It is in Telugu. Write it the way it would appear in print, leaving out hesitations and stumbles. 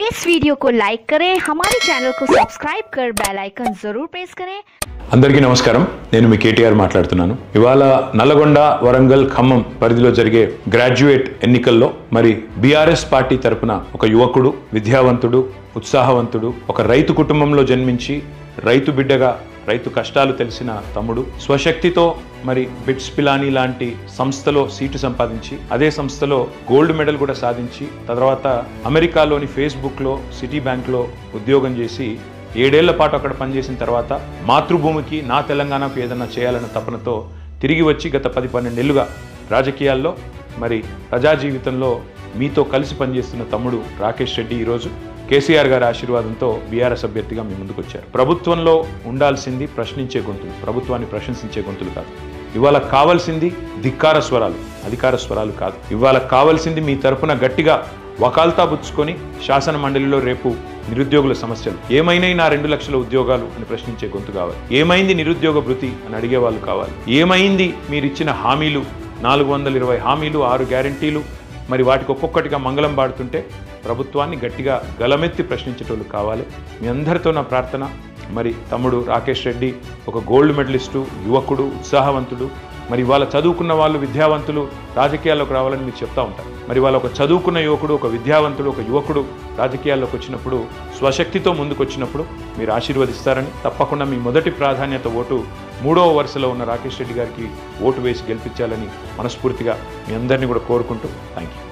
इस वीडियो को लाइक करें, हमारे चैनल को सब्सक्राइब कर बेल आइकन जरूर प्रेस करें। అందరికీ నమస్కారం। నేను మీ కేటీఆర్ మాట్లాడుతున్నాను। ఇవాళ నల్లగొండ, వరంగల్, ఖమ్మం పరిధిలో జరిగే గ్రాడ్యుయేట్ ఎన్నికల్లో మరి బీఆర్ఎస్ పార్టీ తరపున ఒక యువకుడు, విద్యావంతుడు, ఉత్సాహవంతుడు, ఒక రైతు కుటుంబంలో జన్మించి రైతు బిడ్డగా రైతు కష్టాలు తెలిసిన తమ్ముడు స్వశక్తితో మరి బిట్స్ పిలానీ లాంటి సంస్థలో సీటు సంపాదించి అదే సంస్థలో గోల్డ్ మెడల్ కూడా సాధించి తర్వాత అమెరికాలోని ఫేస్బుక్లో, సిటీ బ్యాంక్లో ఉద్యోగం చేసి 7 ఏళ్ల పాటు అక్కడ పనిచేసిన తర్వాత మాతృభూమికి, నా తెలంగాణకు ఏదన్నా చేయాలన్న తపనతో తిరిగి వచ్చి గత 10-12 ఏళ్లుగా రాజకీయాల్లో మరి ప్రజా జీవితంలో మీతో కలిసి పనిచేస్తున్న తమ్ముడు రాకేష్ రెడ్డి ఈరోజు కేసీఆర్ గారి ఆశీర్వాదంతో బీఆర్ఎస్ అభ్యర్థిగా మీ ముందుకు వచ్చారు। ప్రభుత్వంలో ఉండాల్సింది ప్రశ్నించే గొంతులు, ప్రభుత్వాన్ని ప్రశంసించే గొంతులు కాదు। ఇవాళ కావాల్సింది ధిక్కార స్వరాలు, అధికార స్వరాలు కాదు। ఇవాళ కావాల్సింది మీ తరపున గట్టిగా వకాల్తా బుచ్చుకొని శాసన మండలిలో రేపు నిరుద్యోగుల సమస్యలు ఏమైనా నా 2 లక్షల ఉద్యోగాలు అని ప్రశ్నించే గొంతు కావాలి। ఏమైంది నిరుద్యోగ భృతి అని అడిగే వాళ్ళు కావాలి। ఏమైంది మీరిచ్చిన హామీలు, 420 హామీలు, 6 గ్యారంటీలు, మరి వాటికి ఒక్కొక్కటిగా మంగళం పాడుతుంటే ప్రభుత్వాన్ని గట్టిగా గలమెత్తి ప్రశ్నించేటోళ్ళు కావాలి। మీ అందరితో నా ప్రార్థన, మరి తమ్ముడు రాకేష్ రెడ్డి ఒక గోల్డ్ మెడలిస్టు, యువకుడు, ఉత్సాహవంతుడు, మరి వాళ్ళ చదువుకున్న వాళ్ళు, విద్యావంతులు రాజకీయాల్లోకి రావాలని మీరు చెప్తా ఉంటారు। మరి వాళ్ళ ఒక చదువుకున్న యువకుడు, ఒక విద్యావంతుడు, ఒక యువకుడు రాజకీయాల్లోకి వచ్చినప్పుడు, స్వశక్తితో ముందుకు వచ్చినప్పుడు మీరు ఆశీర్వదిస్తారని, తప్పకుండా మీ మొదటి ప్రాధాన్యత ఓటు 3వ వరుసలో ఉన్న రాకేష్ రెడ్డి గారికి ఓటు వేసి గెలిపించాలని మనస్ఫూర్తిగా మీ అందరినీ కూడా కోరుకుంటూ థ్యాంక్ యూ।